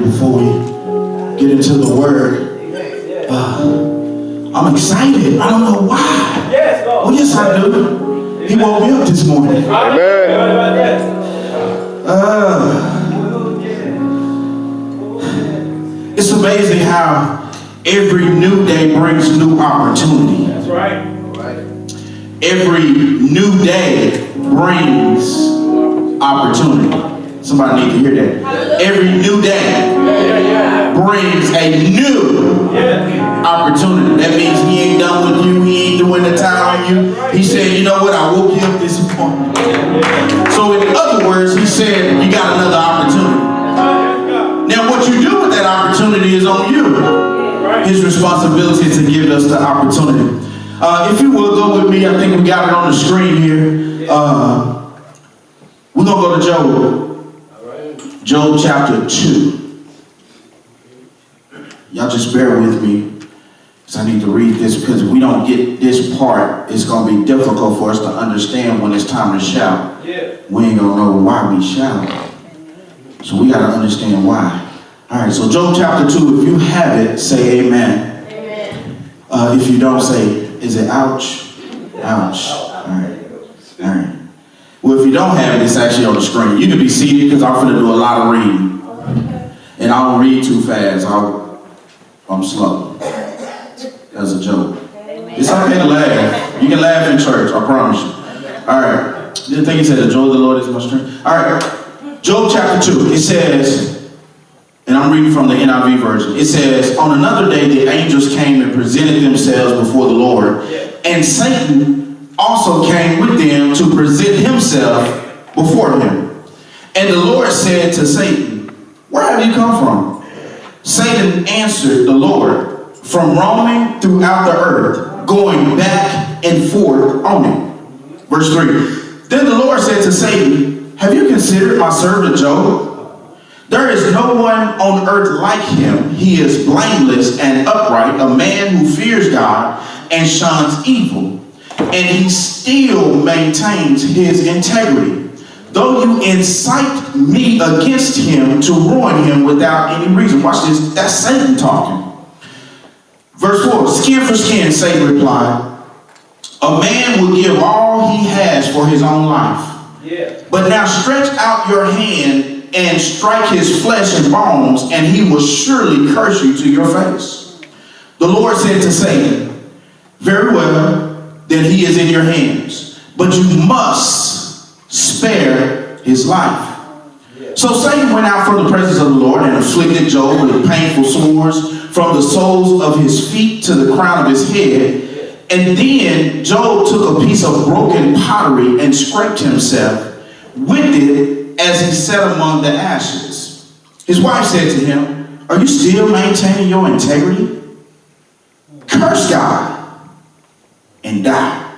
before we get into the word. I'm excited. I don't know why. Oh, yes, I do. He woke me up this morning. Amen. It's amazing how every new day brings new opportunity. That's right. Every new day brings opportunity. Somebody need to hear that. Every new day brings a new opportunity. That means he ain't done with you. He ain't doing the time on you. He said, you know what? I woke you up this morning. So in other words, he said, you got another opportunity. Now what you do with that opportunity is on you. His responsibility is to give us the opportunity. If you will go with me, I think we got it on the screen here. We're going to go to Job. Job chapter 2. Y'all just bear with me, because I need to read this, because if we don't get this part, it's going to be difficult for us to understand when it's time to shout. We ain't going to know why we shout. So we got to understand why. All right, so Job chapter 2, if you have it, say amen. Amen. If you don't, say, is it ouch? Ouch. All right. All right. Well, if you don't have it, it's actually on the screen. You can be seated because I'm going to do a lot of reading. And I don't read too fast. I'm slow. That's a joke. It's okay to laugh. You can laugh in church, I promise you. All right. The thing he said, the joy of the Lord is my strength. All right. Job chapter 2, it says, and I'm reading from the NIV version. It says, on another day, the angels came and presented themselves before the Lord. And Satan also came with them to present himself before him. And the Lord said to Satan, where have you come from? Satan answered the Lord, from roaming throughout the earth, going back and forth on it. Verse 3. Then the Lord said to Satan, have you considered my servant Job? There is no one on earth like him. He is blameless and upright, a man who fears God and shuns evil. And he still maintains his integrity. Though you incite me against him to ruin him without any reason. Watch this. That's Satan talking. Verse 4. Skin for skin, Satan replied. A man will give all he has for his own life. But now stretch out your hand and strike his flesh and bones, and he will surely curse you to your face. The Lord said to Satan, very well, then he is in your hands, but you must spare his life. So Satan went out from the presence of the Lord and afflicted Job with painful sores from the soles of his feet to the crown of his head. And then Job took a piece of broken pottery and scraped himself with it as he sat among the ashes. His wife said to him, are you still maintaining your integrity? Curse God and die.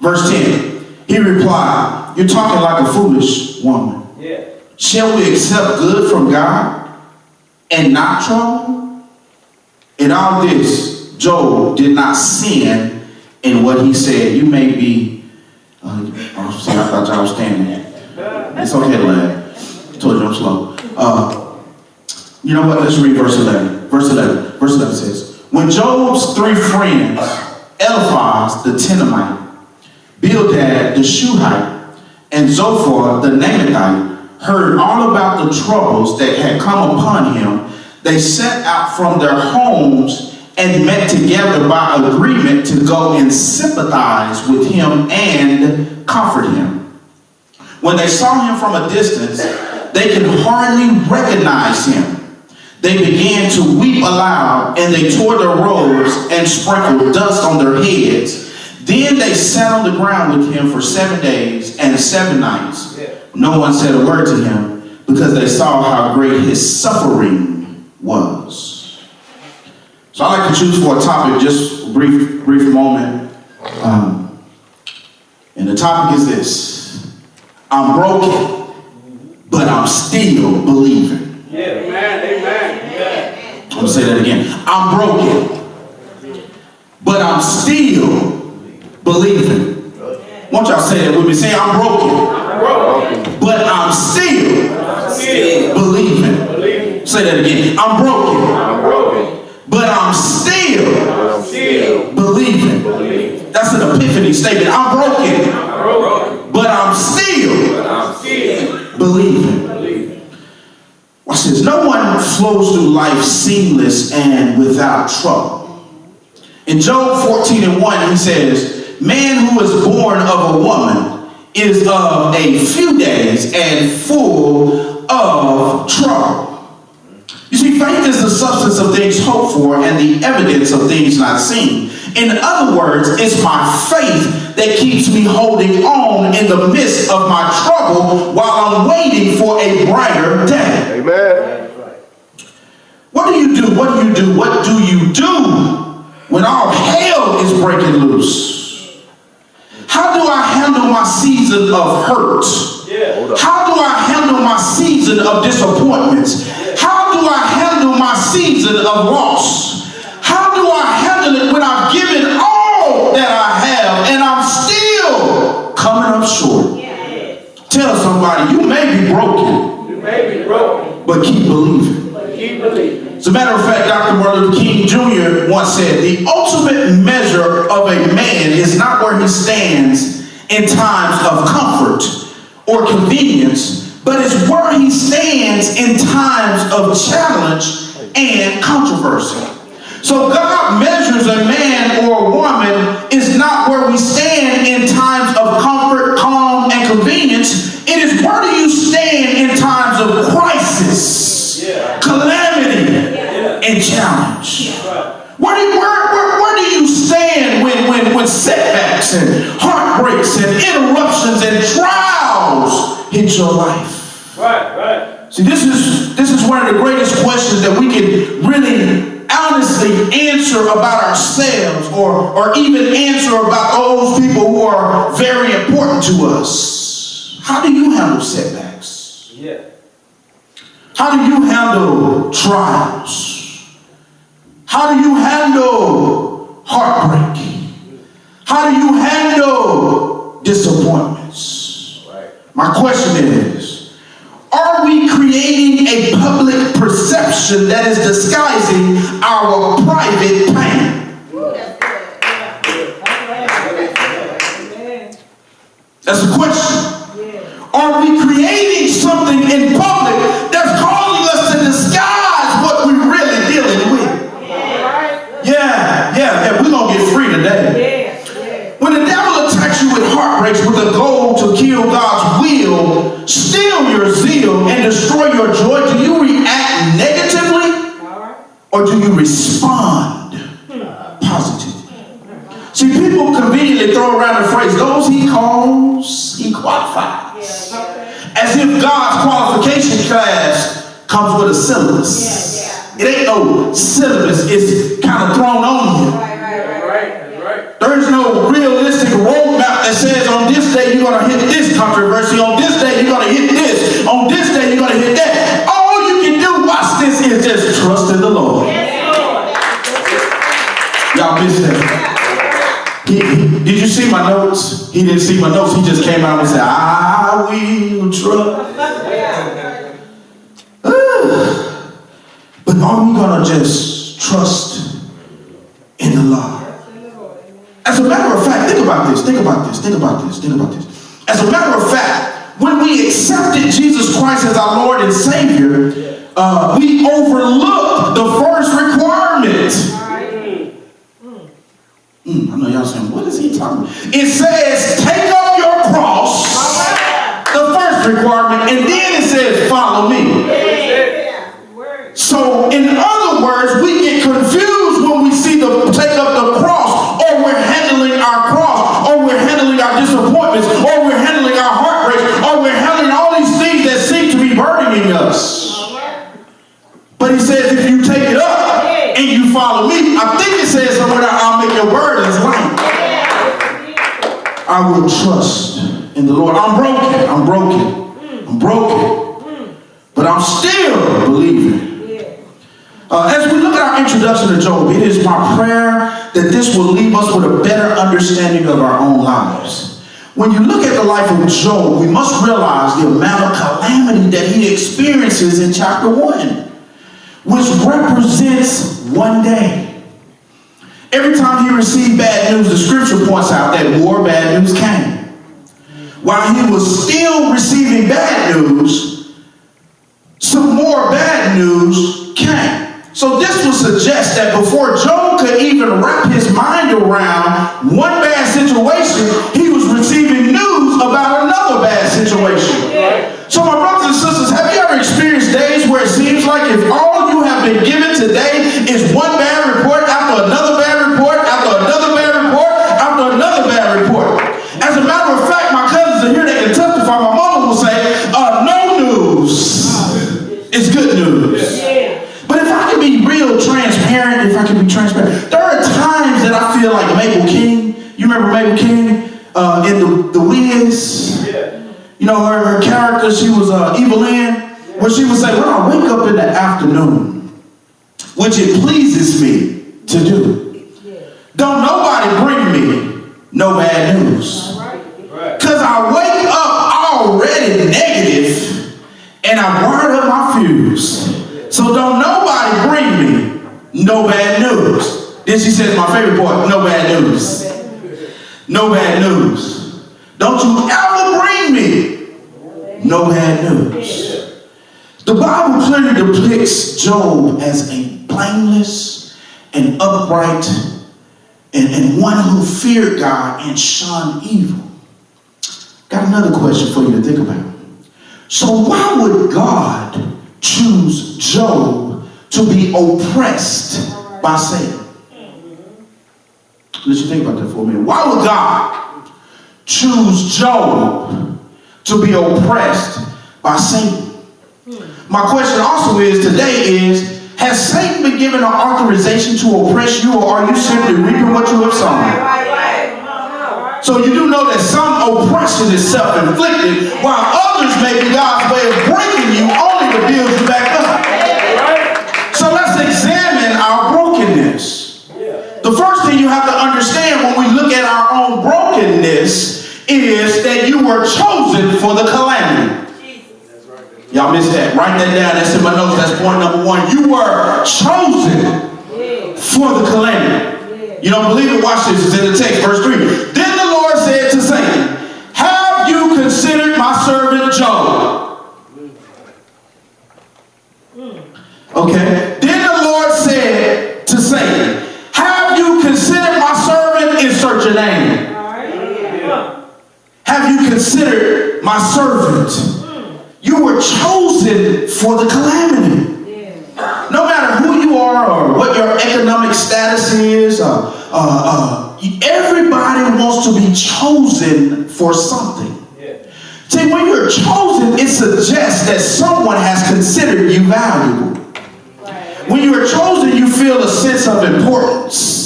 Verse 10. He replied, you're talking like a foolish woman. Shall we accept good from God and not trouble? In all this, Job did not sin in what he said. You may be, I thought y'all was standing. It's okay to laugh. I told you I'm slow. You know what? Let's read verse 11. Verse 11 says, when Job's three friends, Eliphaz the Temanite, Bildad the Shuhite, and Zophar the Naamathite heard all about the troubles that had come upon him, they set out from their homes and met together by agreement to go and sympathize with him and comfort him. When they saw him from a distance, they could hardly recognize him. They began to weep aloud, and they tore their robes and sprinkled dust on their heads. Then they sat on the ground with him for 7 days and 7 nights. No one said a word to him, because they saw how great his suffering was. So I like to choose for a topic, just a brief moment. And the topic is this: I'm broken, but I'm still believing. Amen. I'm going to say that again. I'm broken, but I'm still believing. Won't y'all say that with me? Say, I'm broken, but I'm still believing. Say that again. I'm broken. But I'm still believing. That's an epiphany statement. I'm broken. But I'm still believing. Watch this. No one flows through life seamless and without trouble. In Job 14:1, he says, man who is born of a woman is of a few days and full of trouble. You see, faith is the substance of things hoped for and the evidence of things not seen. In other words, it's my faith that keeps me holding on in the midst of my trouble while I'm waiting for a brighter day. Amen. What do you do? What do you do? What do you do when all hell is breaking loose? How do I handle my season of hurt? How do I handle my season of disappointments? How do I handle my season of loss? How do I handle it when I've given all that I have and I'm still coming up short? Tell somebody, you may be broken, but keep believing. As a matter of fact, Dr. Martin Luther King Jr. once said, the ultimate measure of a man is not where he stands in times of comfort or convenience, but it's where he stands in times of challenge and controversy. So God measures a man or a woman is not where we stand in times of comfort, calm, and convenience. It is where do you stand in times of crisis, calamity, and challenge. Where do you stand when setbacks and heartbreaks and interruptions and trials hit your life? Right. See, this is one of the greatest questions that we can really honestly answer about ourselves or even answer about those people who are very important to us. How do you handle setbacks? How do you handle trials? How do you handle heartbreak? How do you handle disappointments? My question is, are we creating a public perception that is disguising our private pain? That's a question. Are we creating something in public that's causing us to disguise what we're really dealing with? Yeah, we're going to get free today. When the devil attacks you with heartbreaks with a goal to kill God's will, steal your zeal, and destroy your joy, do you react negatively or do you respond positively? See, people conveniently throw around the phrase, those he calls, he qualifies. As if God's qualification class comes with a syllabus. It ain't no syllabus, it's kind of thrown on you. There's no realistic roadmap that says on this day you're going to hit this controversy, on this day you're going to hit this, on this day you're going to hit that. All you can do, watch this, is just trust in the Lord. Y'all missed that. Did you see my notes? He didn't see my notes. He just came out and said, I will trust. But are we going to just trust in the Lord? As a matter of fact, think about this. As a matter of fact, when we accepted Jesus Christ as our Lord and Savior, we overlooked the first requirement. I know y'all saying, what is he talking about? It says, take up your cross, the first requirement, and then it says, follow me. So, in other words, we get confused when we see the take up the cross, or we're handling our cross, or we're handling our disappointments, or we're handling our heartbreaks, or we're handling all these things that seem to be burdening us. But he says, if you take it up and you follow me, I think it says somewhere that I'll make your burdens light. I will trust in the Lord. I'm broken, but I'm still believing. As we look at our introduction to Job, it is my prayer that this will leave us with a better understanding of our own lives. When you look at the life of Job, we must realize the amount of calamity that he experiences in chapter 1. which represents one day. Every time he received bad news, the scripture points out that more bad news came. While he was still receiving bad news, some more bad news came. So this would suggest that before Job could even wrap his mind around one bad situation, he was receiving news about another bad situation. So my brothers and sisters, have you ever experienced days where it seems like if all you have been given today is one bad report after another bad report, after another bad report, after another bad report? As a matter of fact, my cousins are here, they can testify. My mama will say, no news is good news. But if I can be real transparent, there are times that I feel like Mabel King. You remember Mabel King in the Wiz? You know, her character, she was Evelyn, where she would say, when I wake up in the afternoon, which it pleases me to do, don't nobody bring me no bad news. Because I wake up already negative and I wired up my fuse. So don't nobody bring me no bad news. Then she says my favorite part, no bad news. No bad news. Don't you ever bring me no bad news. The Bible clearly depicts Job as a blameless and upright and one who feared God and shunned evil. Got another question for you to think about. So why would God choose Job to be oppressed by Satan? Let you think about that for a minute. Why would God choose Job to be oppressed by Satan? My question also is today is, has Satan been given an authorization to oppress you, or are you simply reaping what you have sown? So you do know that some oppression is self-inflicted, while others may be God's way of breaking you only to build you back up. So let's examine our brokenness. The first thing you have to understand when we look at our own brokenness is that you were chosen for the calamity. Y'all missed that. Write that down. That's in my notes. That's point number one. You were chosen for the calamity. You don't believe it? Watch this. It's in the text. Verse 3. Then the Lord said to Satan, have you considered my servant Job? Okay. Then the Lord said to Satan, have you considered my servant? Insert your name. Have you considered my servant? You were chosen for the calamity. No matter who you are or what your economic status is, everybody wants to be chosen for something. See, when you're chosen, it suggests that someone has considered you valuable. When you're chosen, you feel a sense of importance.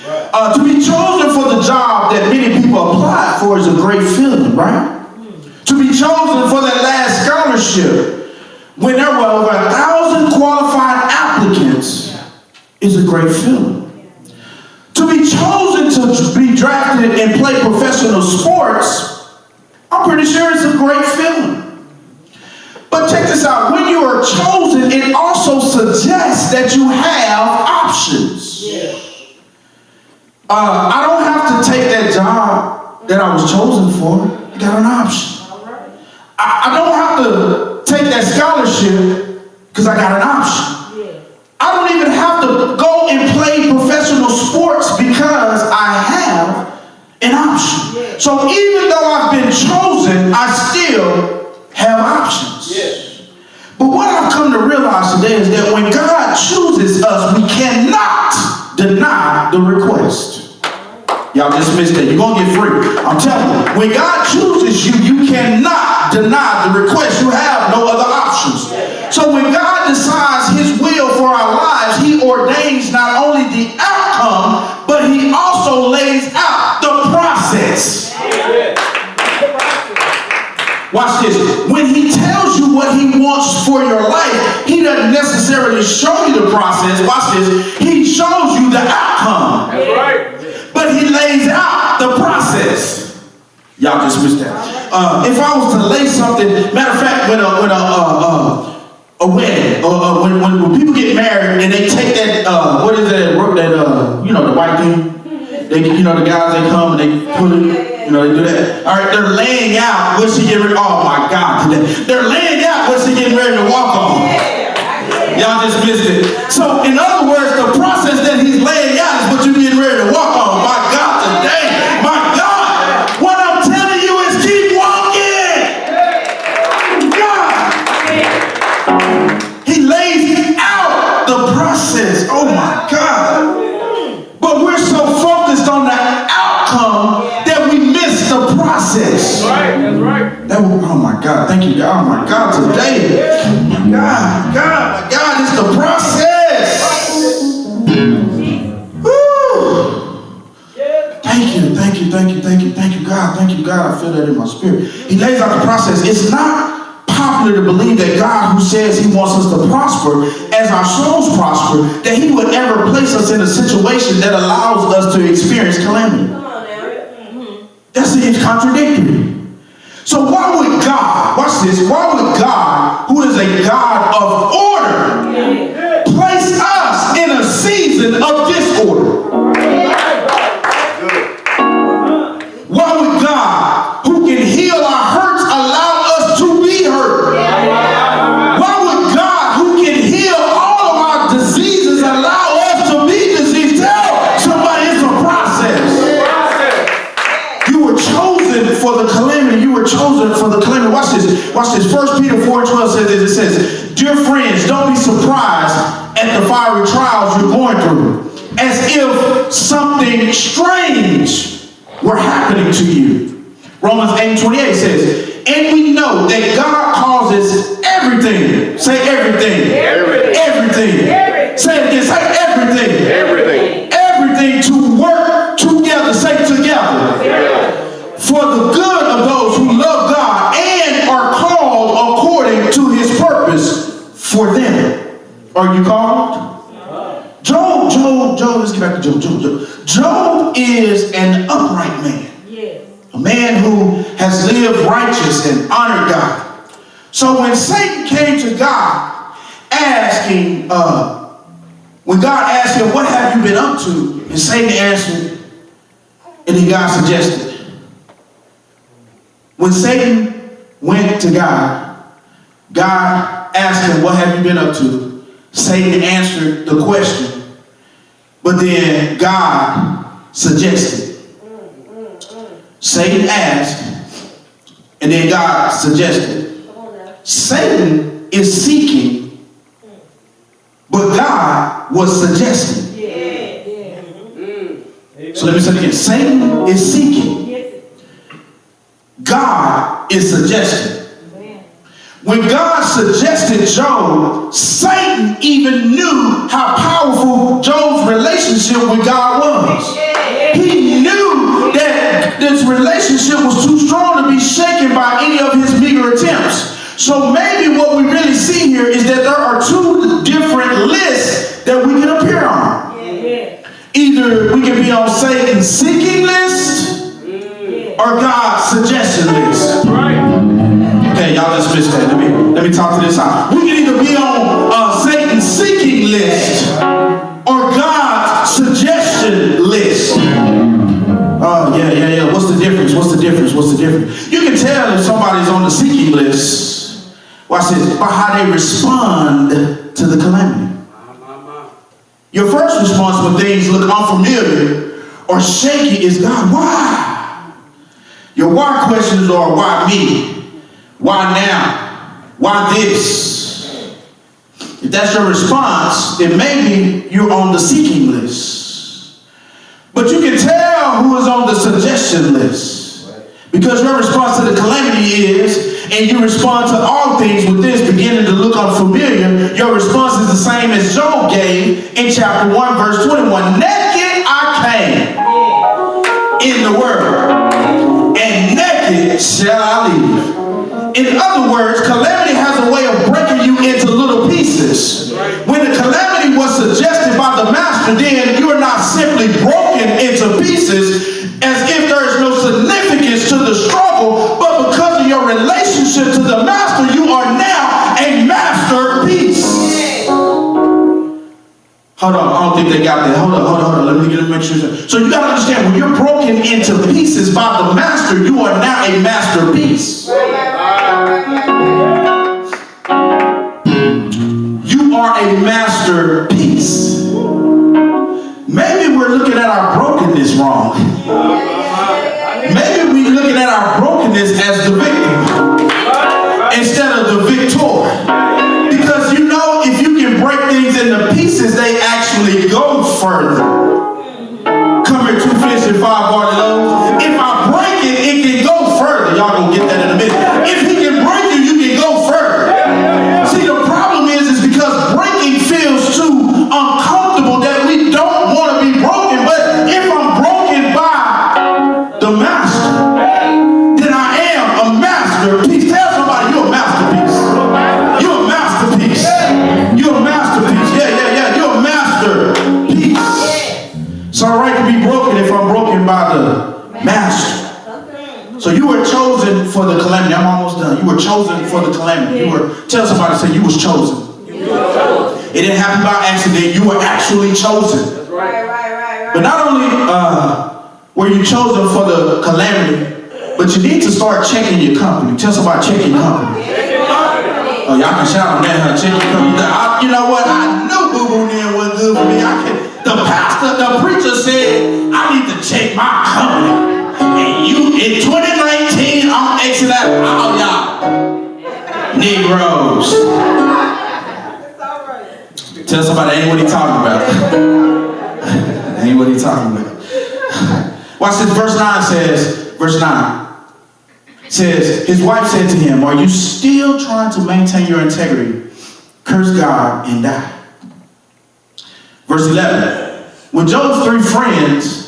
To be chosen for the job that many people apply for is a great feeling, right? To be chosen for that last scholarship when there were over 1,000 qualified applicants is a great feeling. To be chosen to be drafted and play professional sports, I'm pretty sure it's a great feeling. But check this out. When you are chosen, it also suggests that you have options. I don't have to take that job that I was chosen for. I got an option. I don't have to take that scholarship because I got an option. I don't even have to go and play professional sports because I have an option. So even though I've been chosen, I still have options. But what I've come to realize today is that when God chooses us, we cannot deny the request. Y'all just missed that. You're going to get free. I'm telling you. When God chooses you, you cannot deny the request. You have no other options. So when God decides his will for our lives, he ordains not only the outcome, but he also lays out the process. Watch this. When he tells you what he wants for your life, he doesn't necessarily show you the process. Watch this. He shows you the outcome. That's right. But he lays out the process. Y'all just missed that. If I was to lay something, matter of fact, when a wedding, when people get the guys, they come and they put it, they do that. All right, they're laying out what she getting ready. Oh my God, today. They're laying out what she getting ready to walk on. Y'all just missed it. So, in other words, the process that he's laying out is what you're getting ready to walk on. My God, today, my God, what I'm telling you is keep walking. God. He lays out the process. Oh my God. But we're so focused on the outcome that we miss the process. That's right. Oh my God, thank you, God. Oh my God, today. God, it's the process. Woo. Thank you, God. I feel that in my spirit. He lays out the process. It's not popular to believe that God, who says he wants us to prosper as our souls prosper, that he would ever place us in a situation that allows us to experience calamity. That's contradictory. So why would God, watch this, why would God, who is a God of order, place us in a season of disorder? Why would God, who can heal our hurts, allow us to be hurt? Why would God, who can heal all of our diseases, allow us to be diseased? Tell somebody it's a process. You were chosen for the calamity. You were chosen for the calamity. Watch this. 1 Peter 4:12 says this. It says, dear friends, don't be surprised at the fiery trials you're going through, as if something strange were happening to you. Romans 8:28 says, and we know that God causes everything. Say everything. Everything. Say it again. Say everything. Everything to work together. Say together. For the good of those who love God and are called according to his purpose for them. Are you called? Job, let's get back to Job. Job is an upright man. A man who has lived righteous and honored God. So when Satan came to God asking, when God asked him, what have you been up to? And Satan answered, and then God suggested. When Satan went to God, God asked him, what have you been up to? Satan answered the question. But then God suggested. Satan asked, and then God suggested. Satan is seeking, but God was suggesting. So let me say it again. Satan is seeking. God is suggesting. When God suggested Job, Satan even knew how powerful Job's relationship with God was. He knew that this relationship was too strong to be shaken by any of his meager attempts. So maybe what we really see here is that there are two different lists that we can appear on. Either we can be on Satan's seeking list or God's suggestion list. Okay, y'all just missed that. Let me talk to this out. We can either be on Satan's seeking list or God's suggestion list. Oh, yeah. What's the difference? You can tell if somebody's on the seeking list, watch this, by how they respond to the calamity. Your first response when things look unfamiliar or shaky is, God, why? Your why questions are, why me? Why now? Why this? If that's your response, then maybe you're on the seeking list. But you can tell who is on the suggestion list. Because your response to the calamity is, and you respond to all things with this beginning to look unfamiliar, your response is the same as Job gave in chapter 1, verse 21. Naked I came in the world, and naked shall I leave. In other words, calamity has a way of breaking you into little pieces. When the calamity was suggested by the master, then you are not simply broken into pieces as if there is no significance to the struggle, but because of your relationship to the master, you are now a masterpiece. Hold on, I don't think they got that. Hold on. Let me make sure. So you got to understand, when you're broken into pieces by the master, you are now a masterpiece. You are a masterpiece. Maybe we're looking at our brokenness wrong. Maybe we're looking at our brokenness as the victim instead of the victor. Because you know, if you can break things into pieces, they actually go further. Come here, 2 fish and 5 barley loaves. If I break it, it can go further. Y'all gonna get that in a minute. If he can break you, you can go further. See, the problem is because breaking feels too uncomfortable that we don't want to be broken. But if I'm broken by the master, then I am a masterpiece. Tell somebody you're a masterpiece. You're a masterpiece. You're a masterpiece. Yeah. You're a masterpiece. It's all right to be broken if I'm broken by the master. So you were chosen for the calamity. I'm almost done. You were chosen for the calamity. Tell somebody, say you was chosen. It didn't happen by accident. You were actually chosen. Right. But not only were you chosen for the calamity, but you need to start checking your company. Tell somebody, checking your company. Oh, y'all can shout on that, huh? Check your company. You know what? I knew boo-boo then was good for me. The preacher said, I need to check my company. And in 2019, I'm exiting out all y'all Negroes. Tell somebody, ain't what he talking about. Ain't what he talking about. Watch this, verse 9 says, his wife said to him, are you still trying to maintain your integrity? Curse God and die. Verse 11, when Job's 3 friends,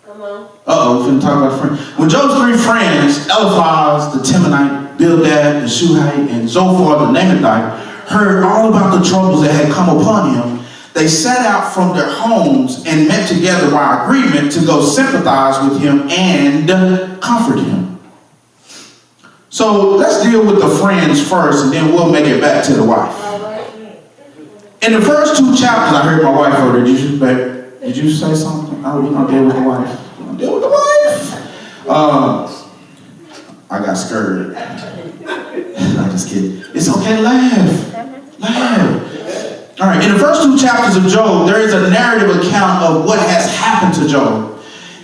we're finna talk about friends. When Job's 3 friends, Eliphaz the Temanite, Bildad the Shuhite, and Zophar the Naamathite, heard all about the troubles that had come upon him, they set out from their homes and met together by agreement to go sympathize with him and comfort him. So let's deal with the friends first, and then we'll make it back to the wife. In the first 2 chapters, I heard my wife over there. Did you say something? Oh, we're going to deal with the wife. We're going to deal with the wife. I got scared. I'm just kidding. It's okay to laugh. All right, in the first 2 chapters of Job, there is a narrative account of what has happened to Job.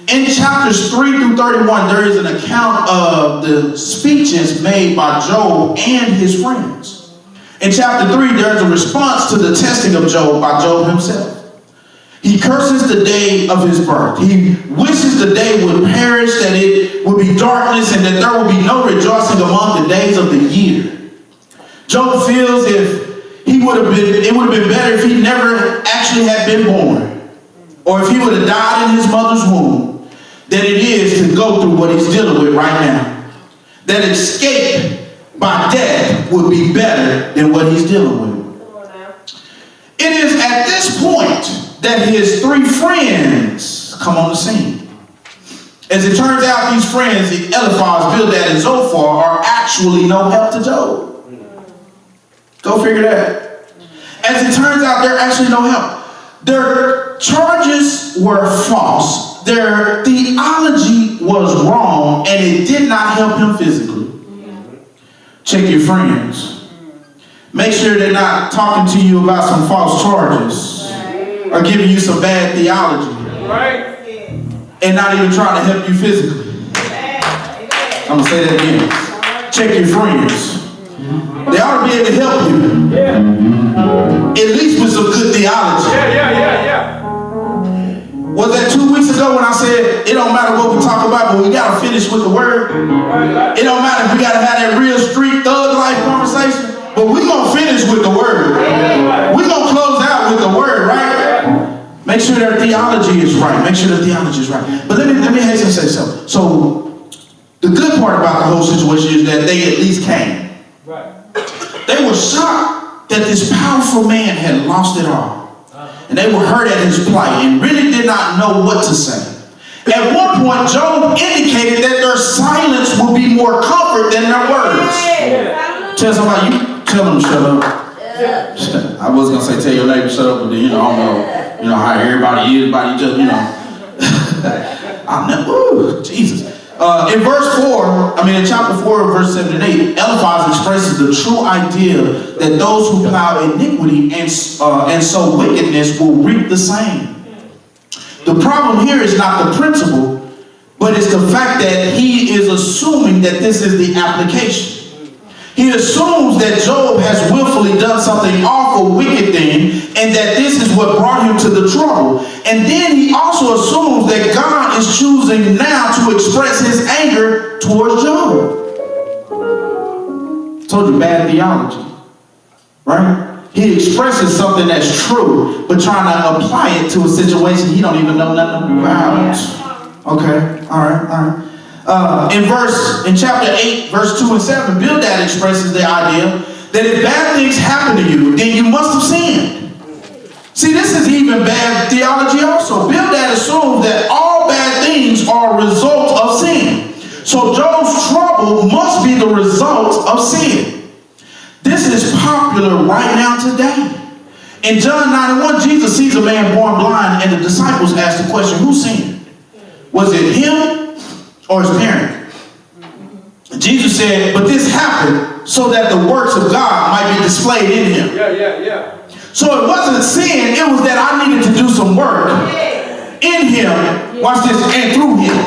In chapters 3 through 31, there is an account of the speeches made by Job and his friends. In chapter 3, there is a response to the testing of Job by Job himself. He curses the day of his birth. He wishes the day would perish, that it would be darkness, and that there would be no rejoicing among the days of the year. Job feels it would have been better if he never actually had been born, or if he would have died in his mother's womb, than it is to go through what he's dealing with right now. That escape by death would be better than what he's dealing with. It is at this point that his 3 friends come on the scene. As it turns out, these friends, Eliphaz, Bildad, and Zophar, are actually no help to Job. Go figure that. As it turns out, they're actually no help. Their charges were false. Their theology was wrong, and it did not help him physically. Check your friends. Make sure they're not talking to you about some false charges or giving you some bad theology and not even trying to help you physically. I'm going to say that again. Check your friends. They ought to be able to help you. At least with some good theology. Was that 2 weeks ago when I said it don't matter what we talk about, but we got to finish with the word? It don't matter if we got to have that real street thug life conversation, but we're going to finish with the word. We're going to close out with the word, right? Make sure their theology is right. Make sure their theology is right. But let me hasten to say something. So the good part about the whole situation is that they at least came. They were shocked that this powerful man had lost it all. And they were hurt at his plight and really did not know what to say. At one point, Job indicated that their silence will be more comfort than their words. Tell somebody, you tell them to shut up. I was going to say tell your neighbor shut up, but then, I don't know, how everybody is, I never, Jesus. In chapter 4, verse 7 and 8, Eliphaz expresses the true idea that those who plow iniquity and sow wickedness will reap the same. The problem here is not the principle, but it's the fact that he is assuming that this is the application. He assumes that Job has willfully done something awful, wicked thing, and that this is what brought him to the trouble. And then he also assumes that God is choosing now to express his anger towards Job. Told you, bad theology, right? He expresses something that's true, but trying to apply it to a situation he don't even know nothing about. Okay, all right. In chapter 8, verse 2 and 7, Bildad expresses the idea that if bad things happen to you, then you must have sinned. See, this is even bad theology also. Bildad assumes that all bad things are a result of sin. So Job's trouble must be the result of sin. This is popular right now today. In John 9:1, Jesus sees a man born blind, and the disciples ask the question, who sinned? Was it him or his parent? Jesus said, but this happened so that the works of God might be displayed in him. Yeah. So it wasn't sin, it was that I needed to do some work in him, watch this, and through him.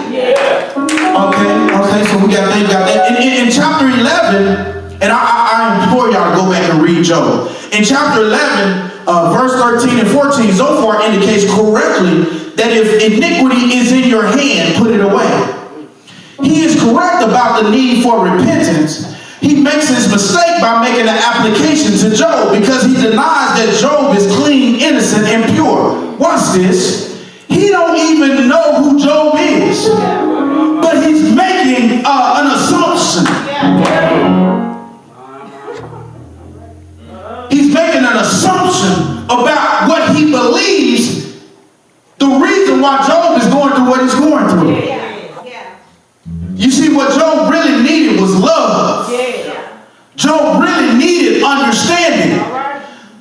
Okay, so we got that. In chapter 11, and I implore y'all to go back and read Job. In chapter 11, verse 13 and 14, Zophar indicates correctly that if iniquity is in your hand, put it away. He is correct about the need for repentance. He makes his mistake by making an application to Job because he denies that Job is clean, innocent, and pure. Watch this. He don't even know who Job is, but he's making an assumption. He's making an assumption about what he believes the reason why Job is going through what he's going through. You see, what Job really needed was love. Job really needed understanding.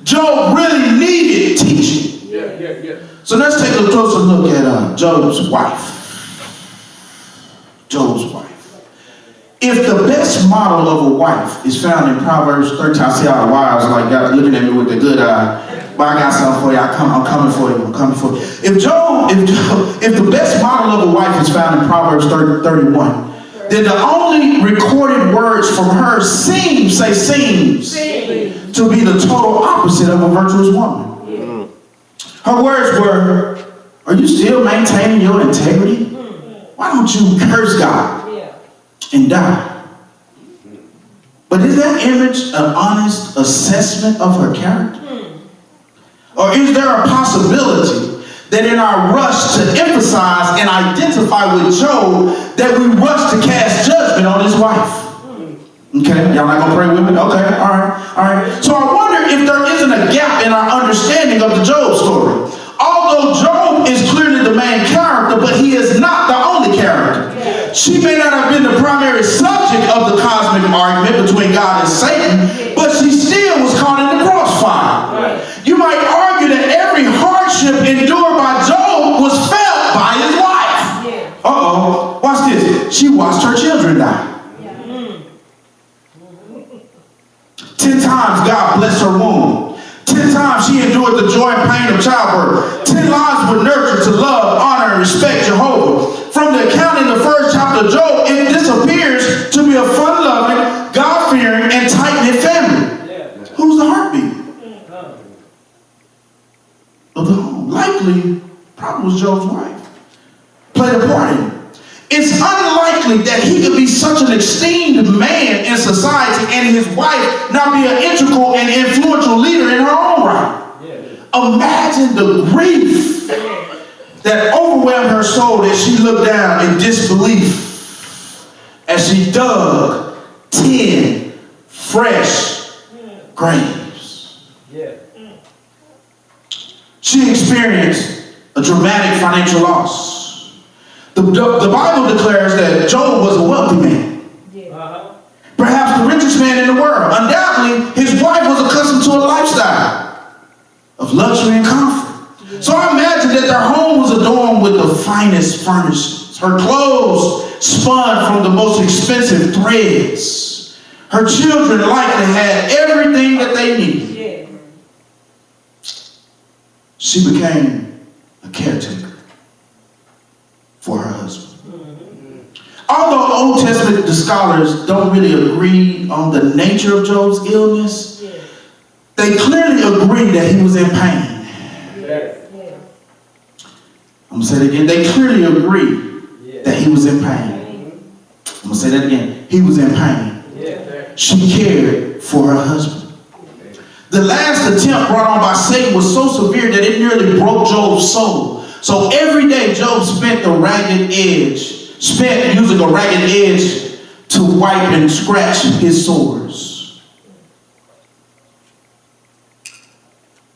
Job really needed teaching. So let's take a closer look at Job's wife. Job's wife. If the best model of a wife is found in Proverbs 13, I see all the wives like God looking at me with the good eye. But I got something for you. I'm coming for you. If the best model of a wife is found in Proverbs 31, then the only recorded words from her seems to be the total opposite of a virtuous woman. Her words were, are you still maintaining your integrity? Why don't you curse God and die? But is that image an honest assessment of her character? Or is there a possibility that in our rush to emphasize and identify with Job, that we rush to cast judgment on his wife? Okay, y'all not gonna pray with me? Okay, all right. So I wonder if there isn't a gap in our understanding of the Job story. Although Job is clearly the main character, but he is not the only character. She may not have been the primary subject of the cosmic argument between God and Satan, but she still was caught in the crossfire. You might argue that every hardship endured by Job was felt by his wife. Watch this. She watched her children die. 10 times God blessed her womb. 10 times she endured the joy and pain of childbirth. 10 lives were nurtured to love, honor, and respect Jehovah. From the account in the first chapter of Job, this appears to be a fun-loving, God-fearing, and tight-knit family. Who's the heartbeat of the home? Likely, probably was Job's wife. Played a part in it. It's unlikely that he could be such an esteemed man in society and his wife not be an integral and influential leader in her own right. Imagine the grief that overwhelmed her soul as she looked down in disbelief as she dug 10 fresh graves. She experienced a dramatic financial loss. The Bible declares that Job was a wealthy man. Perhaps the richest man in the world. Undoubtedly, his wife was accustomed to a lifestyle of luxury and comfort. So I imagine that their home was adorned with the finest furnishings. Her clothes spun from the most expensive threads. Her children likely had everything that they needed. She became a caretaker for her husband. Although Old Testament scholars don't really agree on the nature of Job's illness, they clearly agree that he was in pain. I'm going to say that again. They clearly agree that he was in pain. I'm going to say that again. He was in pain. She cared for her husband. The last attempt brought on by Satan was so severe that it nearly broke Job's soul. So every day Job spent using a ragged edge to wipe and scratch his sores.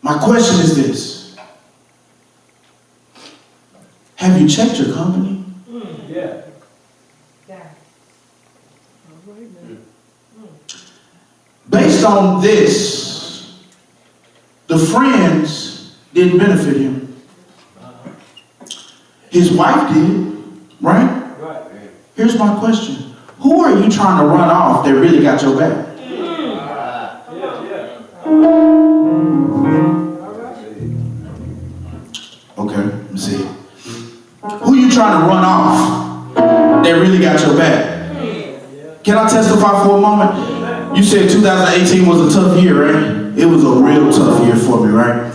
My question is this. Have you checked your company? Based on this, the friends didn't benefit him. His wife did, right? Here's my question. Who are you trying to run off that really got your back? Okay, let me see. Who you trying to run off that really got your back? Can I testify for a moment? You said 2018 was a tough year, right? It was a real tough year for me, right?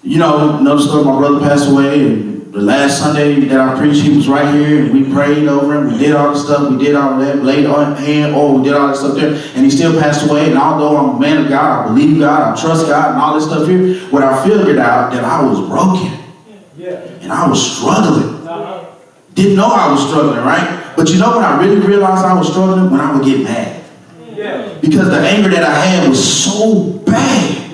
You know, another story, my brother passed away, and the last Sunday that I preached, he was right here, and we prayed over him, we did all the stuff, we did all that, laid on hand, we did all that stuff there, and he still passed away. And although I'm a man of God, I believe God, I trust God, and all this stuff here, what I figured out that I was broken, and I was struggling. Didn't know I was struggling, right? But you know when I really realized I was struggling? When I would get mad. Because the anger that I had was so bad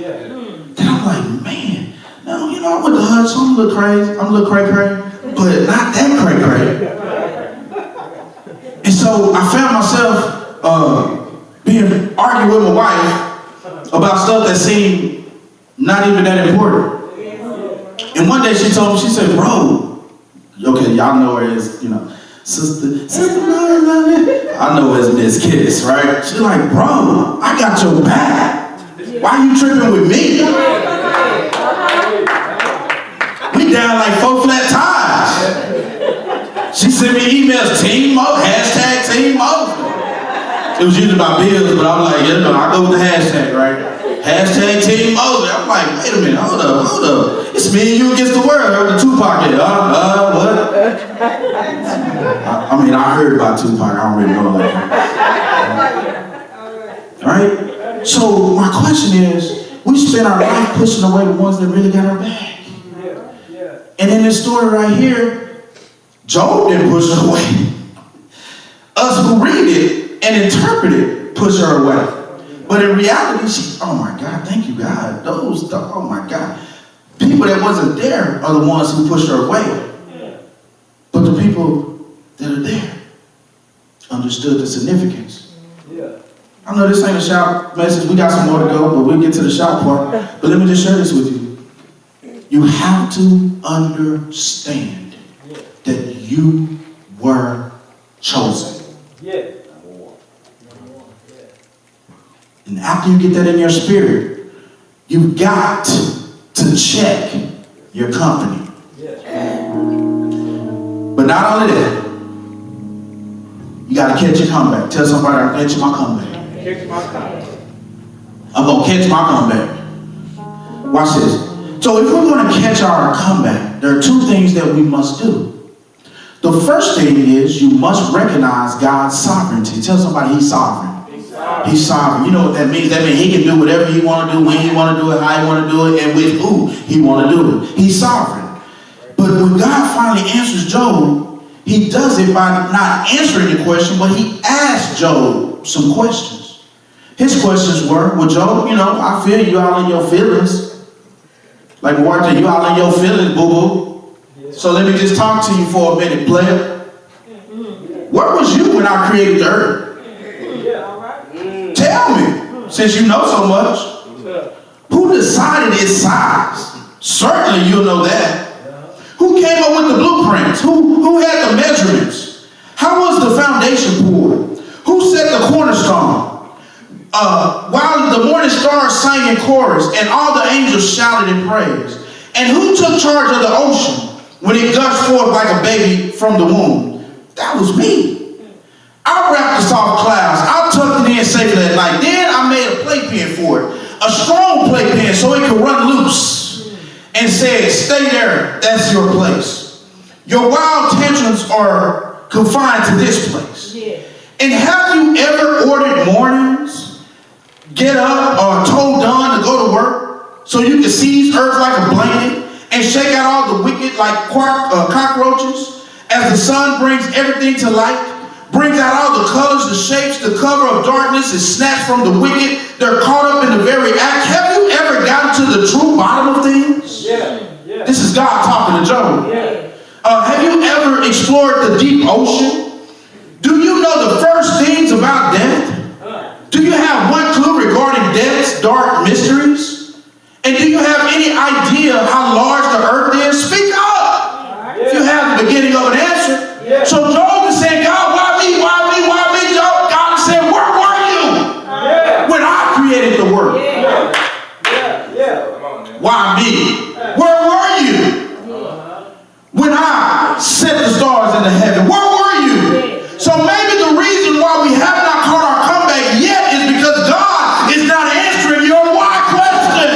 that I'm like, man, no, you know, I went to hunt, so I'm a little crazy, I'm a little cray-cray, but not that cray-cray. And so I found myself arguing with my wife about stuff that seemed not even that important. And one day she told me, she said, bro, okay, y'all know her as, you know, Sister, I know her as Miss Kiss, right? She's like, bro, I got your back. Why you tripping with me? We down like 4 flat tires. She sent me emails, Team Mosley, hashtag Team Mosley. It was usually about bills, but I'm like, you know, I go with the hashtag, right? Hashtag Team Mosley. I'm like, wait a minute, hold up. It's me and you against the world. I heard the Tupac hit. What? I mean, I heard about Tupac. I don't really know that. Right? So my question is, we spend our life pushing away the ones that really got our back. And in this story right here, Job didn't push her away. Us who read it and interpret it push her away. But in reality, oh my God, thank you, God. Oh my God. People that wasn't there are the ones who pushed her away. But the people that are there understood the significance. I know this ain't a shout message. We got some more to go, but we'll get to the shout part. But let me just share this with you. You have to understand that you were chosen. And after you get that in your spirit, you've got to check your company. But not only that, you got to catch your comeback. Tell somebody, I'm going to catch my comeback. I'm going to catch my comeback. Watch this. So if we're going to catch our comeback, there are 2 things that we must do. The first thing is you must recognize God's sovereignty. Tell somebody he's sovereign. He's sovereign. You know what that means? That means he can do whatever he want to do, when he want to do it, how he want to do it, and with who he want to do it. He's sovereign. But when God finally answers Job, he does it by not answering the question, but he asked Job some questions. His questions were, well, Job, you know, I feel you all in your feelings. Like Martha, you all in your feelings, boo-boo. So let me just talk to you for a minute, player. Where was you when I created the earth? Tell me, since you know so much. Who Who decided its size? Certainly you'll know that. Who came up with the blueprints? Who had the measurements? How was the foundation poured? Who set the cornerstone? While the morning stars sang in chorus and all the angels shouted in praise. And who took charge of the ocean when it gushed forth like a baby from the womb? That was me. I wrapped the soft clouds. I tucked it in safely at night. Then I made a playpen for it. A strong playpen so it could run loose. And said, stay there, that's your place. Your wild tantrums are confined to this place. Yeah. And have you ever ordered mornings, get up, or told Dawn to go to work so you can seize earth like a blanket and shake out all the wicked like cockroaches as the sun brings everything to light, brings out all the colors, the shapes, the cover of darkness is snatched from the wicked. They're caught up in the very act. Have you ever gotten to the true bottom of things? Yeah. This is God talking to Job. Yeah. Have you ever explored the deep ocean? Do you know the first things about death? Do you have one clue regarding death's dark mysteries? And do you have any idea how large the earth is? Speak up. If you have the beginning of an answer. Yeah. So Job is saying, God, why me? Why me? Why me? Job, God said, where were you when I created the world? Why me? Where were you when I set the stars into heaven? Where were you? So maybe the reason why we have not caught our comeback yet is because God is not answering your why question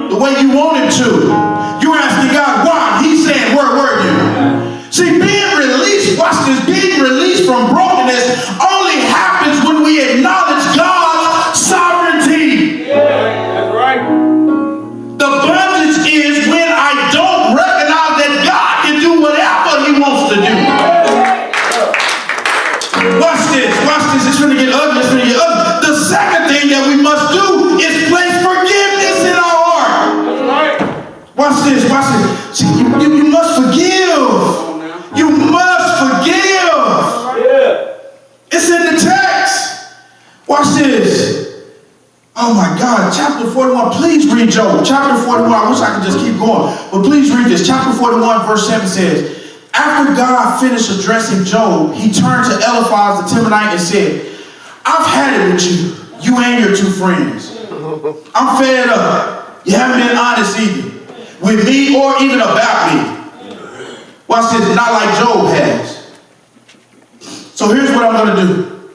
the way you want him to. You're asking God why. He's saying, where were you? See, being released, watch this, being released from brokenness only happens when we acknowledge God's sovereignty. That's right. The bondage is when I don't recognize that God can do whatever he wants to do. Watch this, it's going to get ugly, The second thing that we must do is place forgiveness in our heart. That's right. Watch this. See, you must forgive. You must forgive. Yeah. It's in the text. Watch this. Oh my God, chapter 41. Please read Job. Chapter 41. I wish I could just keep going. But please read this. Chapter 41, verse 7 says, after God finished addressing Job, he turned to Eliphaz the Temanite and said, I've had it with you and your two friends. I'm fed up. You haven't been honest either with me or even about me. Watch this, not like Job has. So here's what I'm going to do.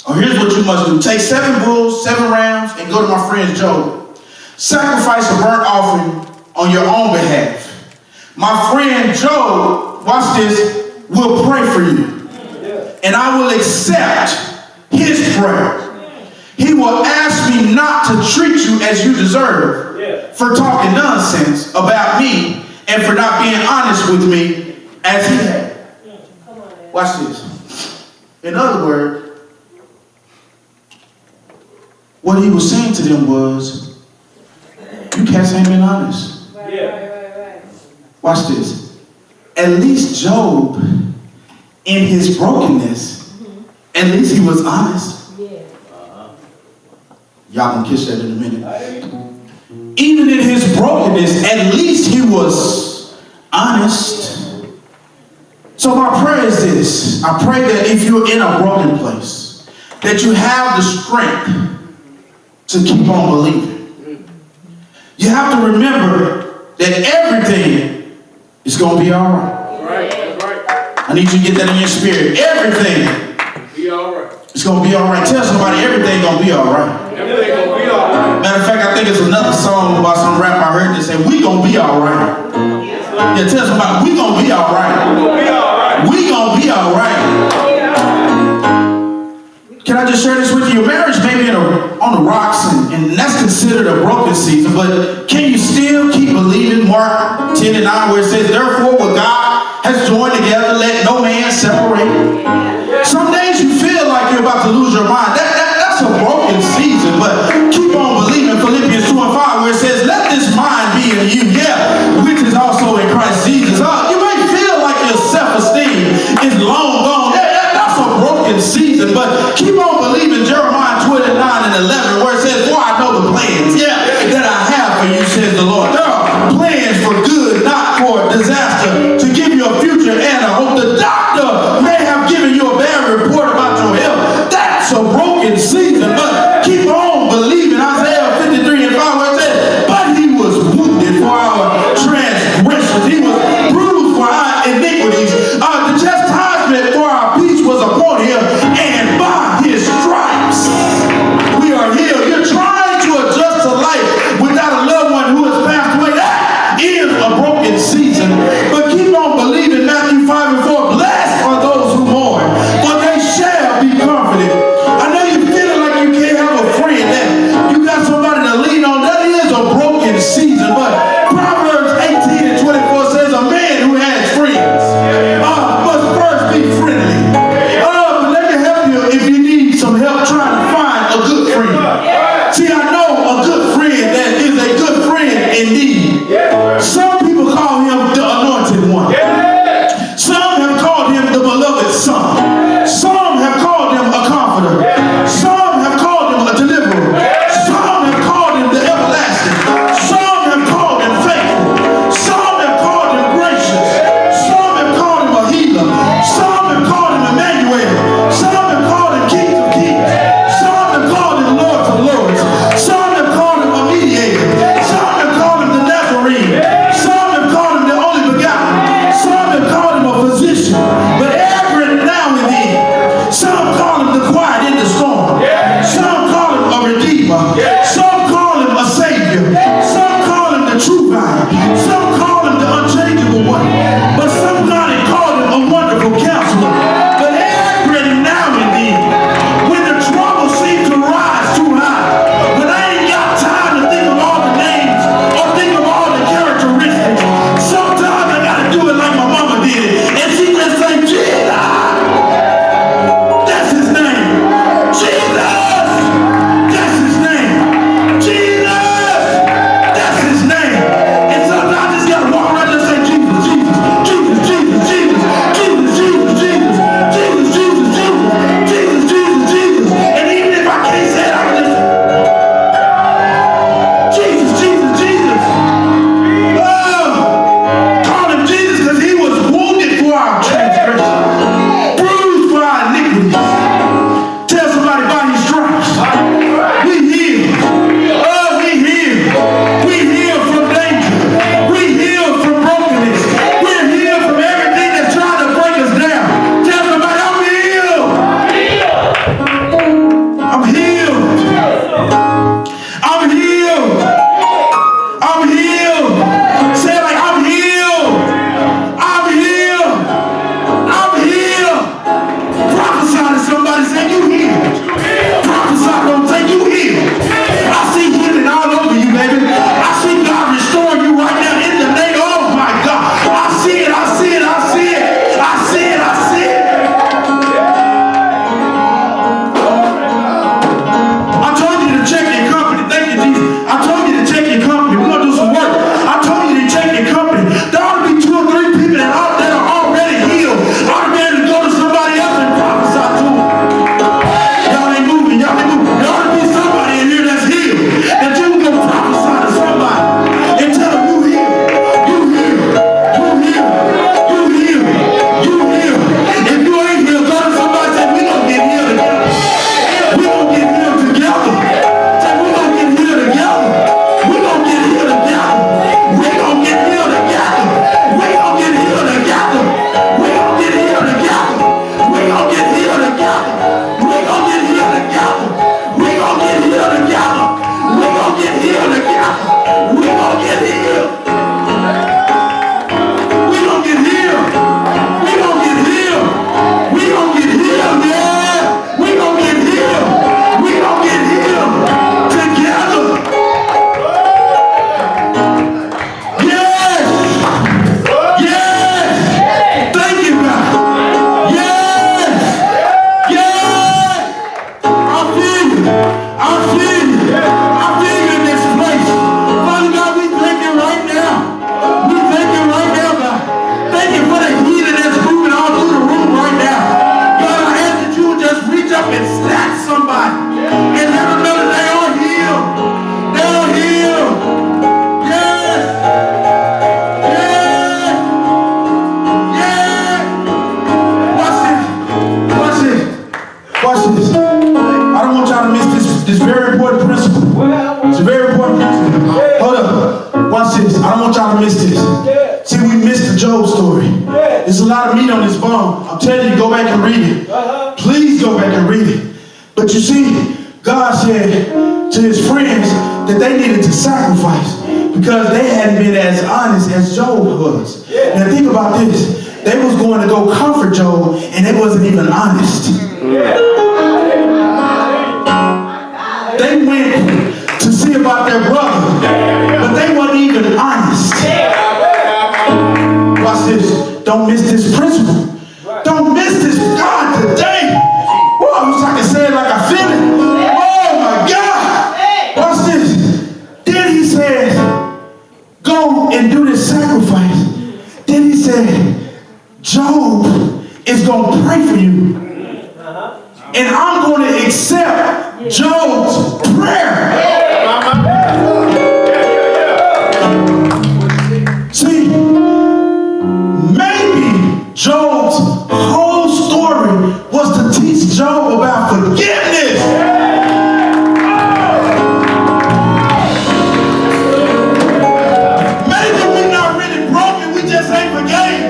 Or here's what you must do. Take 7 bulls, 7 rams, and go to my friend Job. Sacrifice a burnt offering on your own behalf. My friend Job, watch this, will pray for you. And I will accept his prayer. He will ask me not to treat you as you deserve for talking nonsense about me and for not being honest with me as he had. Watch this. In other words, what he was saying to them was, you cats ain't been honest. Right. Watch this. At least Job, in his brokenness, at least he was honest. Y'all gonna catch that in a minute. Even in his brokenness, at least he was honest. So my prayer is this. I pray that if you're in a broken place, that you have the strength to keep on believing. You have to remember that everything is going to be all right. That's right. I need you to get that in your spirit. Everything be all right. It's going to be all right. Tell somebody everything going to be all right. Everything going to be all right. Matter of fact, I think it's another song about some rap I heard that said, we going to be all right. Yeah, tell somebody, we going to be all right. We going to be all right. Can I just share this with you? Your marriage may be on the rocks, and that's considered a broken season, but can you still keep believing Mark 10 and 9 where it says, therefore what God has joined together, let no man separate? Some days you feel like you're about to lose your mind. That's a broken season, but keep on believing Philippians 2 and 5 where it says, let this mind be in you, which is also in Christ Jesus. You may feel like your self-esteem is long gone. That's a broken season, but keep on believing Jeremiah 29 and 11 where it says, for I know the plans want y'all to miss this. See, we missed the Job story. There's a lot of meat on this bone. I'm telling you, go back and read it. Please go back and read it. But you see, God said to his friends that they needed to sacrifice because they hadn't been as honest as Job was. Now think about this. They was going to go comfort Job and they wasn't even honest. They went to see about their brother, but they weren't even honest. Watch this. Don't miss this principle. Don't miss this God today. Whoa, I wish I could say it like I feel it. Oh my God. Watch this. Then he says, go and do this sacrifice. Then he said, Job is going to pray for you. And I'm going to accept Job's prayer. See, maybe Job's whole story was to teach Job about forgiveness. Maybe we're not really broken, we just ain't forgave.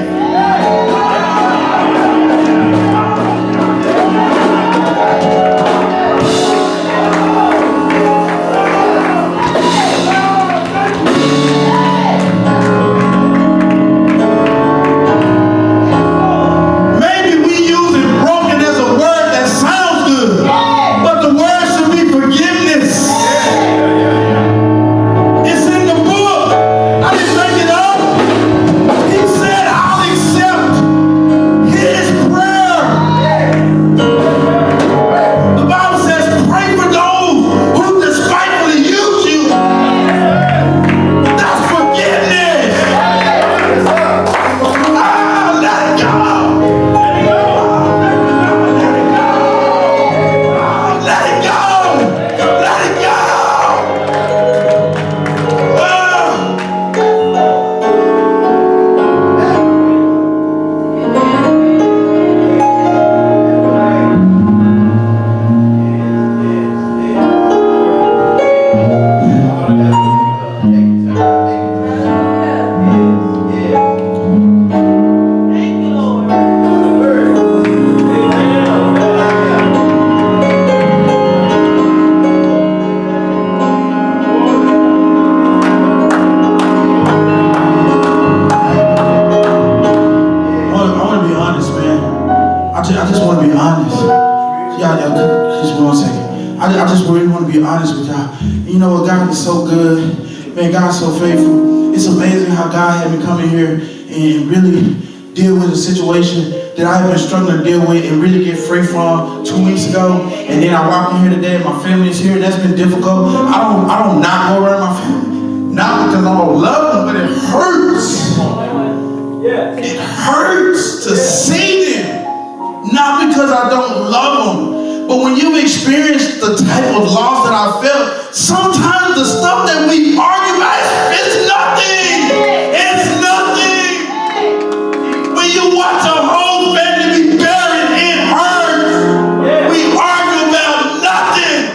So good, man. God's so faithful. It's amazing how God had me come in here and really deal with a situation that I have been struggling to deal with and really get free from 2 weeks ago. And then I walk in here today and my family is here. That's been difficult. I don't not go around my family. Not because I don't love them, but it hurts. It hurts to see them. Not because I don't love them. But when you experience the type of loss that I felt, sometimes the stuff that we argue about is nothing. It's nothing. When you watch a whole family be buried, it hurts. We argue about nothing.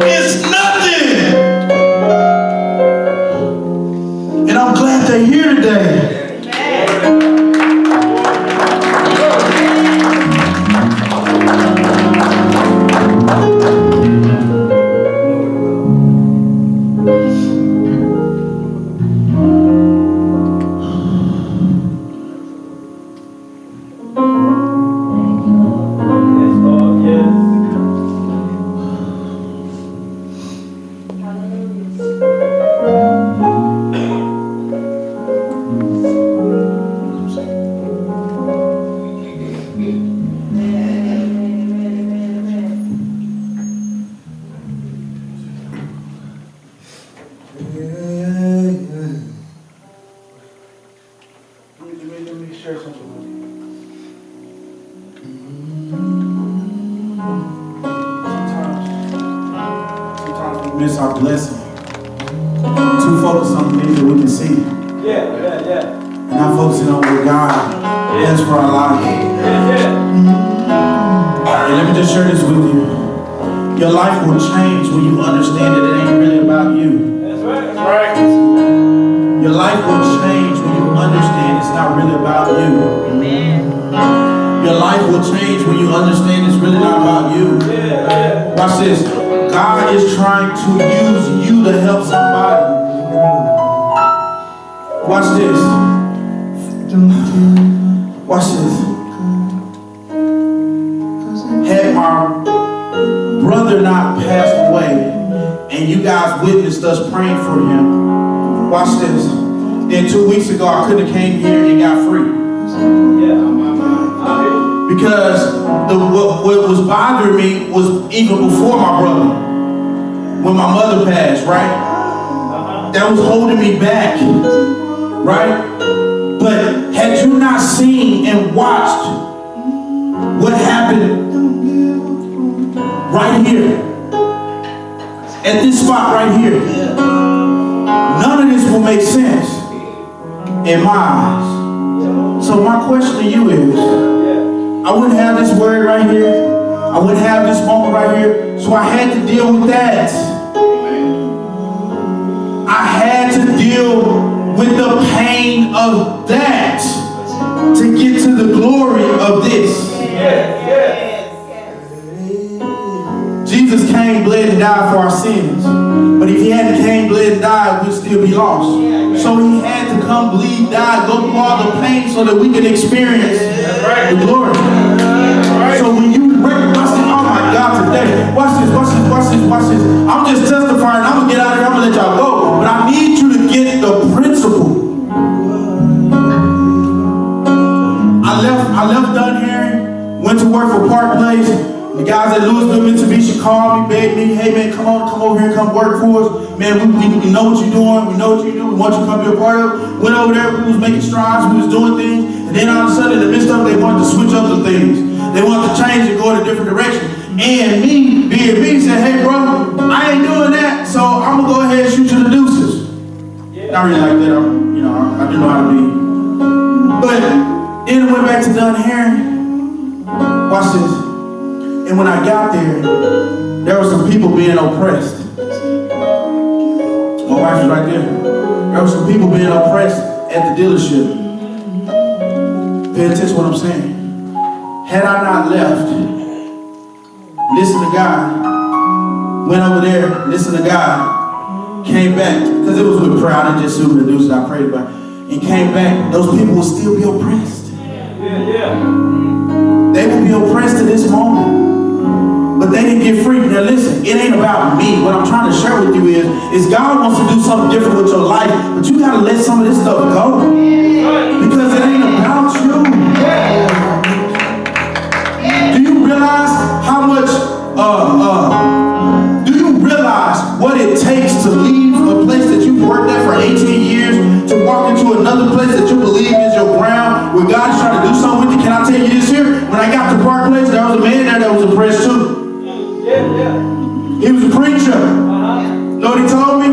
It's nothing. And I'm glad they're here today. Miss our blessing. Too focused on things that we can see. And not focusing on what God has for our lives. And let me just share this with you. Your life will change when you understand that it ain't really about you. That's right. That's right. Your life will change when you understand it's not really about you. Amen. Your life will change when you understand it's really not about you. Watch this. God is trying to use you to help somebody. Watch this. Watch this. Had my brother not passed away, and you guys witnessed us praying for him. Watch this. Then 2 weeks ago, I could have came here and got free. Because what was bothering me was even before my brother, when my mother passed, right? That was holding me back, right? But had you not seen and watched what happened right here, at this spot right here, none of this will make sense in my eyes. So my question to you is, I wouldn't have this word right here. I wouldn't have this moment right here. So I had to deal with that. I had to deal with the pain of that to get to the glory of this. Jesus came, bled, and died for our sins. But if he hadn't came, bled, and died, we'd still be lost. So he had to come, bleed, die, go through all the pain so that we could experience the glory. So when you recognize it, oh my God, today, watch this. I'm just testifying. I'm going to get out of here. I'm going to let y'all go. But I need you to get the principle. I left Dunherry, went to work for Park Place. The guys at Louisville, Mitsubishi called me, begged me, hey man, come over here, come work for us. Man, we know what you're doing, we know what you do, we want you to come be a part of it. Went over there, we was making strides, we was doing things, and then all of a sudden in the midst of it, they wanted to switch up some things. They wanted to change and go in a different direction. And me, being me, said, hey bro, I ain't doing that, so I'm gonna go ahead and shoot you the deuces. Not really like that, I do know how to be. But then I went back to Dunherry. Watch this. And when I got there were some people being oppressed. My wife was right there. There were some people being oppressed at the dealership. Pay attention to what I'm saying. Had I not left, listen to God, went over there, listened to God, came back, because it was with prayer, I didn't just shoot the deuces, I prayed about it, and came back, those people will still be oppressed. They will be oppressed to this moment. But they didn't get free. Now listen, it ain't about me. What I'm trying to share with you is God wants to do something different with your life, but you got to let some of this stuff go. Because it ain't about you. Do you realize how much, do you realize what it takes to leave a place that you've worked at for 18 years to walk into another place that you believe is your ground, where God is trying to do something with you? Can I tell you this here? When I got to Park Place, there was a man there that was oppressed too. He was a preacher. Know what he told me?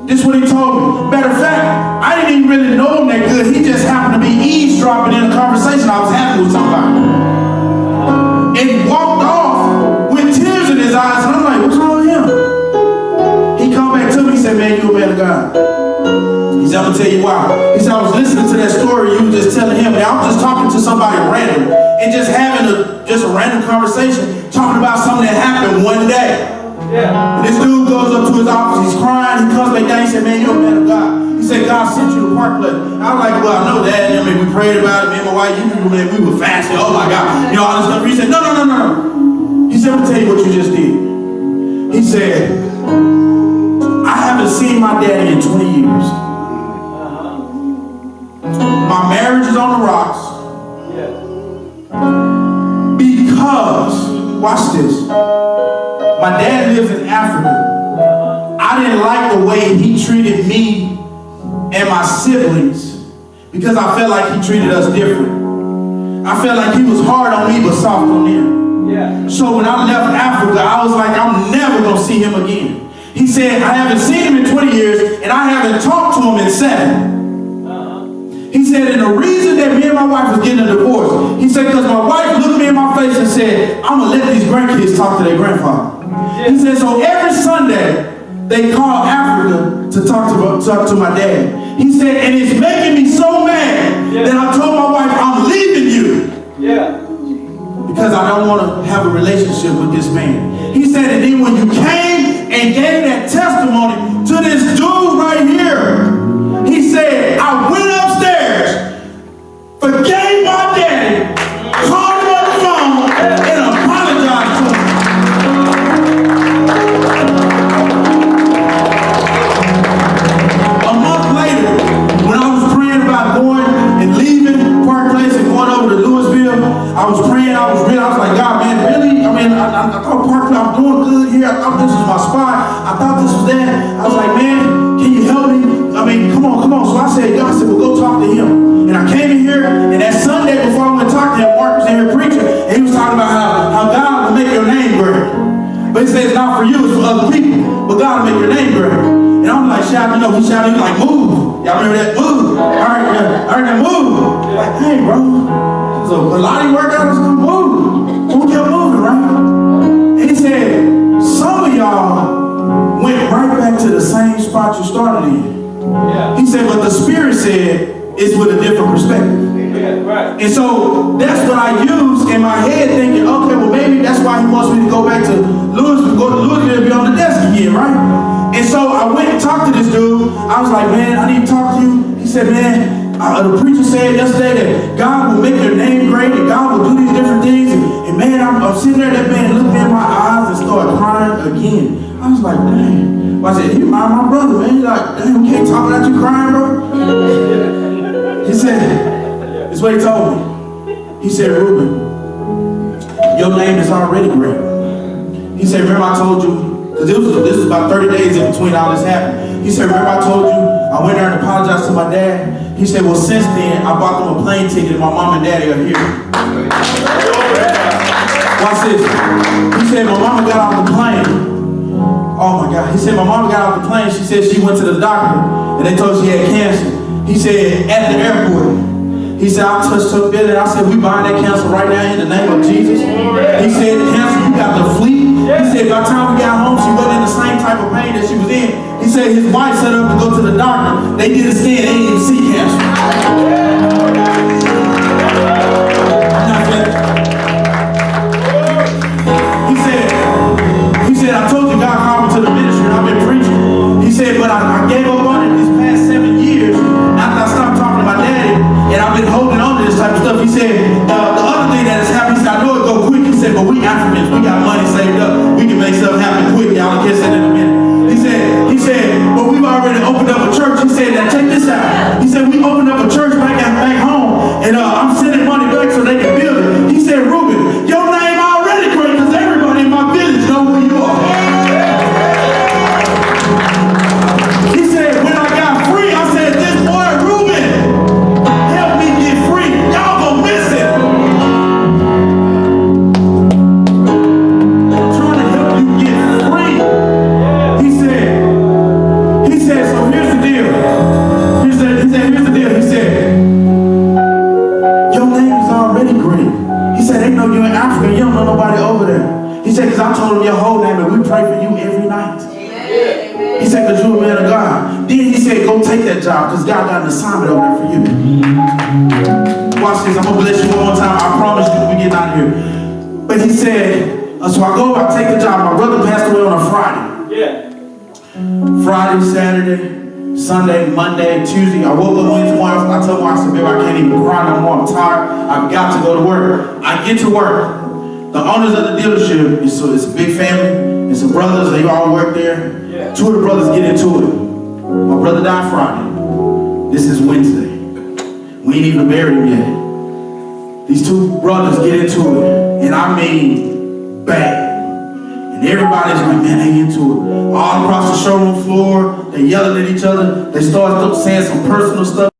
This is what he told me. Matter of fact, I didn't even really know him that good. He just happened to be eavesdropping in a conversation I was having with somebody. And he walked off with tears in his eyes, and I'm like, what's wrong with him? He come back to me, he said, man, you a man of God. He said, I'm gonna tell you why. He said, I was listening to that story you were just telling him, and I was just talking to somebody random, and just having a random conversation, talking about something that happened one day. And this dude goes up to his office, he's crying, he comes back down, he said, man, you're a man of God. He said, God sent you to Park Place. I was like, well, I know that. I mean, we prayed about it, me and my wife, we were fasting, oh my God, all this stuff. He said, no. He said, I'm gonna tell you what you just did. He said, I haven't seen my daddy in 20 years. My marriage is on the rocks. Because, watch this, my dad lives in Africa. I didn't like the way he treated me and my siblings because I felt like he treated us different. I felt like he was hard on me but soft on them. So when I left Africa, I was like, I'm never going to see him again. He said, I haven't seen him in 20 years and I haven't talked to him in 7. He said, and the reason that me and my wife was getting a divorce, he said, because my wife looked me in my face and said, I'm going to let these grandkids talk to their grandfather. He said, so every Sunday, they call Africa to talk to my dad. He said, and it's making me so mad that I told my wife, I'm leaving you. Because I don't want to have a relationship with this man. He said, and then when you came and gave that testimony to this dude right here, he said, I went upstairs, forgave my daddy, called him on the phone, and apologized to him. A month later, when I was praying about going and leaving Park Place and going over to Louisville, I was praying, I was like, God, man, really? I thought Park Place, I'm doing good here. I thought this was my spot. I thought this was that. I was like, man, can you help me? Come on. So I said, God, well, go talk to him. And I came in here, and that Sunday before I went to talk to him, Mark was in here preaching, and he was talking about how God will make your name great. But he said it's not for you, it's for other people. But God will make your name great. And I'm like, shouting, he shouted, he was like, move. Y'all remember that? Move. I heard that move. Like, hey, bro. So a lot of you workouts gonna move. So we kept moving, right? And he said, some of y'all went right back to the same spot you started in. He said, but the Spirit said it's with a different perspective. And so that's what I use in my head, thinking, okay, well maybe that's why he wants me to go back to Louisville and be on the desk again, right? And so I went and talked to this dude. I was like, man, I need to talk to you. He said, man, the preacher said yesterday that God will make your name great and God will do these different things. And man, I'm sitting there, that man looked me in my eyes and started crying again. I was like, dang. I said, you mind my brother, man. He's like, dang, we can't talk without you crying, bro. He said, this is what he told me. He said, Rueben, your name is already great. He said, remember I told you, because this was about 30 days in between all this happened. He said, remember I told you, I went there and apologized to my dad. He said, well, since then, I bought them a plane ticket and my mom and daddy are here. Watch this. He said, my mama got off the plane. Oh my God. He said, my mama got off the plane. She said she went to the doctor and they told her she had cancer. He said, at the airport. He said, I touched her belly. I said, we bind that cancer right now in the name of Jesus. He said, the cancer, you got to flee. He said, by the time we got home, she wasn't in the same type of pain that she was in. He said, his wife set up to go to the doctor. They did a scan, they didn't even see cancer. I'm not finished. He said, I told you God called me to the ministry and I've been preaching. He said, but I gave up on it these past 7 years after I stopped talking to my daddy, and I've been holding on to this type of stuff. He said, the other thing that has happened, he said, I know it go quick. He said, but we Africans, we got money saved up. We can make stuff happen quick. Y'all will catch that in a minute. He said, but we've already opened up a church. He said, now check this out. He said, we opened up a church back home, and I'm sending money back so they can build it. He said, Rueben, your name already great because everybody in my village know who you are. He said, when I got free, I said, this boy Rueben, help me get free. Y'all gonna miss it. I'm trying to help you get free. He said, so here's the deal. Here's the deal. He said, your name is already great. He said, they know you're in Africa. You don't know nobody over there. He said, because I told them your whole name and we pray for you every night. Amen. He said, because you're a man of God. Then he said, go take that job because God got an assignment over there for you. Watch this. I'm going to bless you one more time. I promise you we get out of here. But he said, so I go, I take the job. My brother passed away on a Friday. Yeah. Friday, Saturday, Sunday, Monday, Tuesday. I woke up Wednesday morning. I told him, I said, babe, I can't even cry no more. I'm tired. I've got to go to work. I get to work. The owners of the dealership, it's a big family. It's some brothers. They all work there. Yeah. 2 of the brothers get into it. My brother died Friday. This is Wednesday. We ain't even buried him yet. These 2 brothers get into it. And I mean, bad. And everybody's like, man, they into it. All across the showroom floor, they yelling at each other. They start saying some personal stuff.